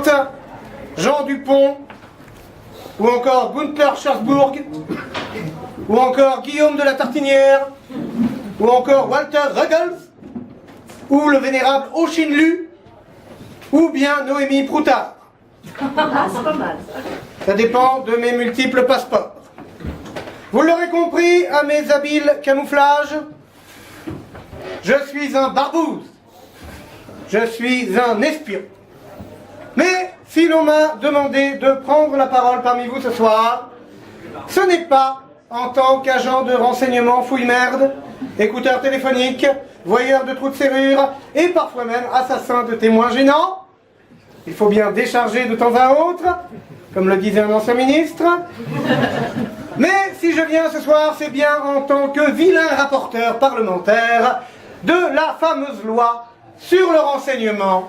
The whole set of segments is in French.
Schmitt, Jean Dupont, ou encore Gunther Scharzburg, ou encore Guillaume de la Tartinière, ou encore Walter Ruggles, ou le vénérable Ochin Lu, ou bien Noémie Proutard. Ah, c'est pas mal. Ça dépend de mes multiples passeports. Vous l'aurez compris à mes habiles camouflages, je suis un barbouze. Je suis un espion. Mais si l'on m'a demandé de prendre la parole parmi vous ce soir, ce n'est pas en tant qu'agent de renseignement fouille-merde, écouteur téléphonique, voyeur de trous de serrure et parfois même assassin de témoins gênants. Il faut bien décharger de temps à autre, comme le disait un ancien ministre. Mais si je viens ce soir, c'est bien en tant que vilain rapporteur parlementaire de la fameuse loi sur le renseignement,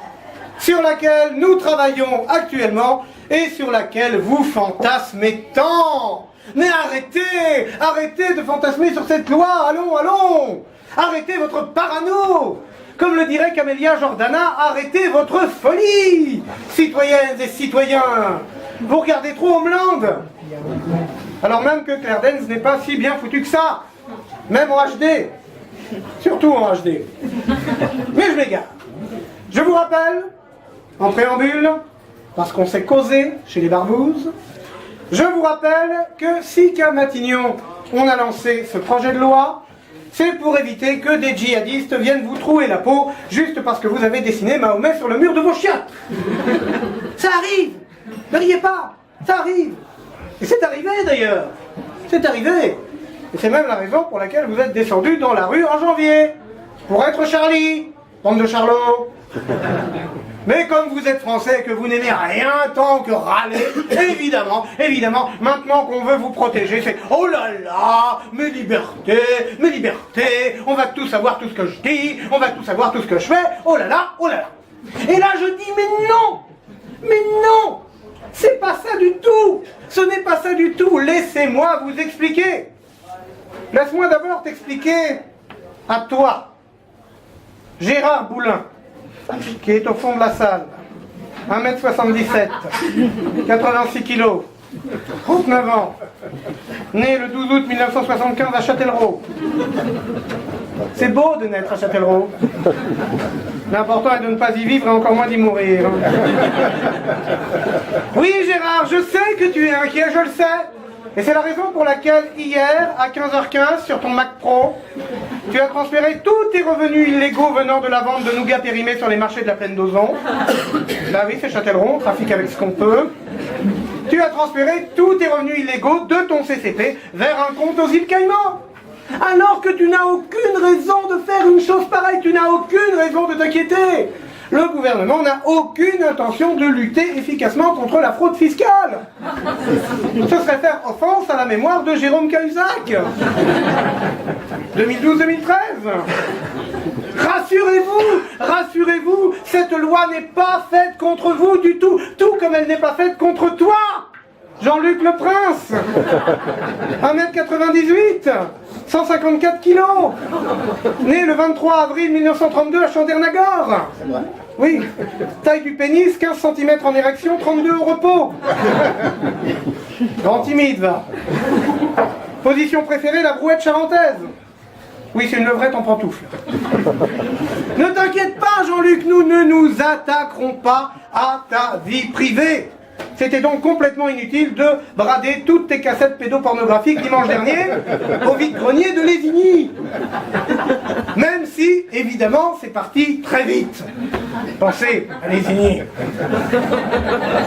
sur laquelle nous travaillons actuellement et sur laquelle vous fantasmez tant. Mais arrêtez de fantasmer sur cette loi, allons, arrêtez votre parano. Comme le dirait Camélia Jordana, arrêtez votre folie, citoyennes et citoyens. Vous regardez trop Homeland. Alors même que Claire Danes n'est pas si bien foutu que ça, même en HD, surtout en HD. Mais je m'égare. Je vous rappelle, en préambule, parce qu'on s'est causé chez les barbouzes, je vous rappelle que si qu'à Matignon, on a lancé ce projet de loi, c'est pour éviter que des djihadistes viennent vous trouer la peau juste parce que vous avez dessiné Mahomet sur le mur de vos chiottes. Ça arrive. Ne riez pas, ça arrive. Et c'est arrivé d'ailleurs. C'est arrivé. Et c'est même la raison pour laquelle vous êtes descendu dans la rue en janvier. Pour être Charlie, bande de Charlots. Mais comme vous êtes français et que vous n'aimez rien tant que râler, évidemment, maintenant qu'on veut vous protéger, c'est oh là là, mes libertés, on va tout savoir tout ce que je dis, on va tout savoir tout ce que je fais, oh là là. Et là je dis mais non, c'est pas ça du tout, ce n'est pas ça du tout, laissez-moi vous expliquer. Laisse-moi d'abord t'expliquer à toi, Gérard Boulin, qui est au fond de la salle, 1m77, 86 kg, 39 ans, né le 12 août 1975 à Châtellerault. C'est beau de naître à Châtellerault. L'important est de ne pas y vivre et encore moins d'y mourir. Oui Gérard, je sais que tu es inquiet, je le sais. Et c'est la raison pour laquelle hier, à 15h15, sur ton Mac Pro, tu as transféré tous tes revenus illégaux venant de la vente de nougats périmés sur les marchés de la plaine d'Ozon. Là oui, c'est Châtellerault, on trafique avec ce qu'on peut. Tu as transféré tous tes revenus illégaux de ton CCP vers un compte aux îles Caïmans. Alors que tu n'as aucune raison de faire une chose pareille, tu n'as aucune raison de t'inquiéter. Le gouvernement n'a aucune intention de lutter efficacement contre la fraude fiscale. Ce serait faire offense à la mémoire de Jérôme Cahuzac. 2012-2013. Rassurez-vous, cette loi n'est pas faite contre vous du tout, tout comme elle n'est pas faite contre toi, Jean-Luc Le Prince. 1m98, 154 kg, né le 23 avril 1932 à Chandernagore. Oui, taille du pénis, 15 cm en érection, 32 au repos. Grand timide, va. Position préférée, la brouette charentaise. Oui, c'est une levrette en pantoufle. Ne t'inquiète pas, Jean-Luc, nous ne nous attaquerons pas à ta vie privée. C'était donc complètement inutile de brader toutes tes cassettes pédopornographiques dimanche dernier au vide-grenier de Lésigny. Même si, évidemment, c'est parti très vite. Pensez à Lésigny.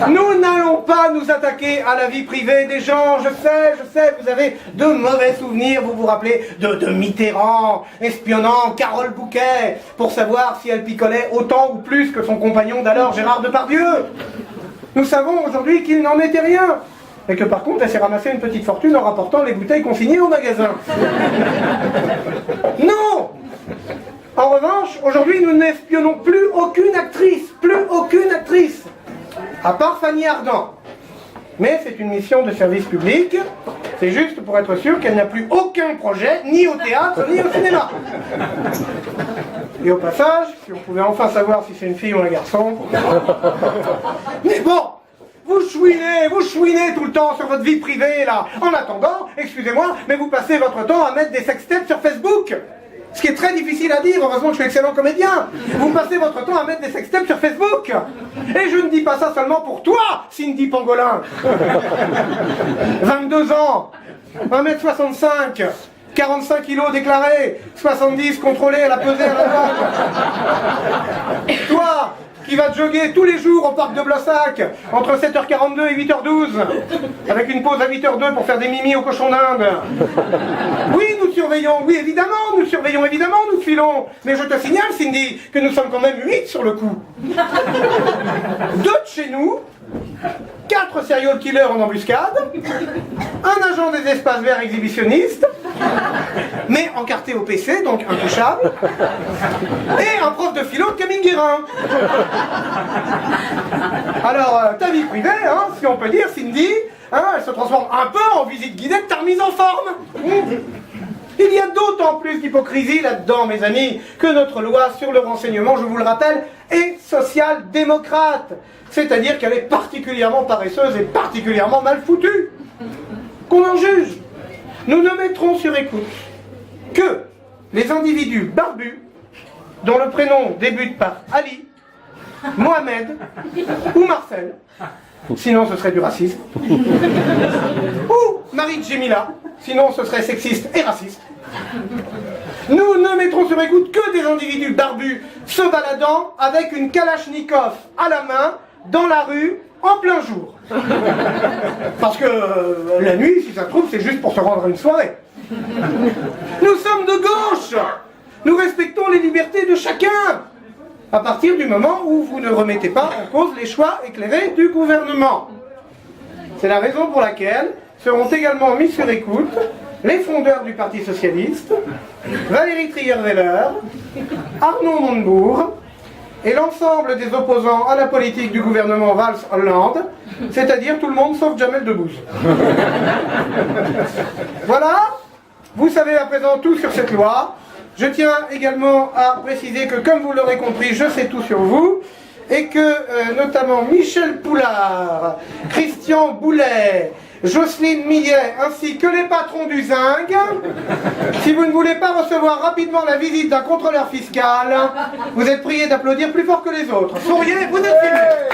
Nous n'allons pas nous attaquer à la vie privée des gens. Je sais, vous avez de mauvais souvenirs. Vous vous rappelez de Mitterrand espionnant Carole Bouquet pour savoir si elle picolait autant ou plus que son compagnon d'alors Gérard Depardieu. Nous savons aujourd'hui qu'il n'en était rien. Et que par contre, elle s'est ramassée une petite fortune en rapportant les bouteilles consignées au magasin. Non! En revanche, aujourd'hui, nous n'espionnons plus aucune actrice. À part Fanny Ardant. Mais c'est une mission de service public. C'est juste pour être sûr qu'elle n'a plus aucun projet, ni au théâtre, ni au cinéma. Et au passage, si on pouvait enfin savoir si c'est une fille ou un garçon. Mais bon, vous chouinez tout le temps sur votre vie privée, là. En attendant, excusez-moi, mais vous passez votre temps à mettre des sextapes sur Facebook. Ce qui est très difficile à dire, heureusement que je suis excellent comédien. Vous passez votre temps à mettre des sextapes sur Facebook. Et je ne dis pas ça seulement pour toi, Cindy Pangolin. 22 ans, 1m65, 45 kilos déclarés, 70 contrôlés à la pesée à la droite. Toi, qui va jogger tous les jours au parc de Blossac, entre 7h42 et 8h12, avec une pause à 8h02 pour faire des mimis au cochon d'Inde. Oui, nous surveillons, oui, évidemment, nous surveillons, évidemment, nous filons. Mais je te signale, Cindy, que nous sommes quand même 8 sur le coup. 2 de chez nous, 4 serial killers en embuscade, un agent des espaces verts exhibitionniste, mais encarté au PC, donc intouchable, et un prof de philo de Camille Guérin. Alors, ta vie privée, hein, si on peut dire, Cindy, hein, elle se transforme un peu en visite guidée de ta remise en forme. Il y a d'autant plus d'hypocrisie là-dedans, mes amis, que notre loi sur le renseignement, je vous le rappelle, est social-démocrate. C'est-à-dire qu'elle est particulièrement paresseuse et particulièrement mal foutue. Qu'on en juge. Nous ne mettrons sur écoute que les individus barbus dont le prénom débute par Ali, Mohamed ou Marcel, sinon ce serait du racisme, ou Marie Djemila, sinon ce serait sexiste et raciste. Nous ne mettrons sur écoute que des individus barbus se baladant avec une kalachnikov à la main dans la rue en plein jour. Parce que la nuit, si ça se trouve, c'est juste pour se rendre à une soirée. Nous sommes de gauche. Nous respectons les libertés de chacun. À partir du moment où vous ne remettez pas en cause les choix éclairés du gouvernement. C'est la raison pour laquelle seront également mis sur écoute les fondeurs du Parti Socialiste, Valérie Trierweiler, Arnaud Montebourg, et l'ensemble des opposants à la politique du gouvernement Valls-Hollande, c'est-à-dire tout le monde sauf Jamel Debbouze. Voilà, vous savez à présent tout sur cette loi. Je tiens également à préciser que, comme vous l'aurez compris, je sais tout sur vous, et que notamment Michel Poulard, Christian Boulet, Jocelyne Millet, ainsi que les patrons du Zinc, si vous ne voulez pas recevoir rapidement la visite d'un contrôleur fiscal, vous êtes priés d'applaudir plus fort que les autres. Souriez, vous êtes filmés.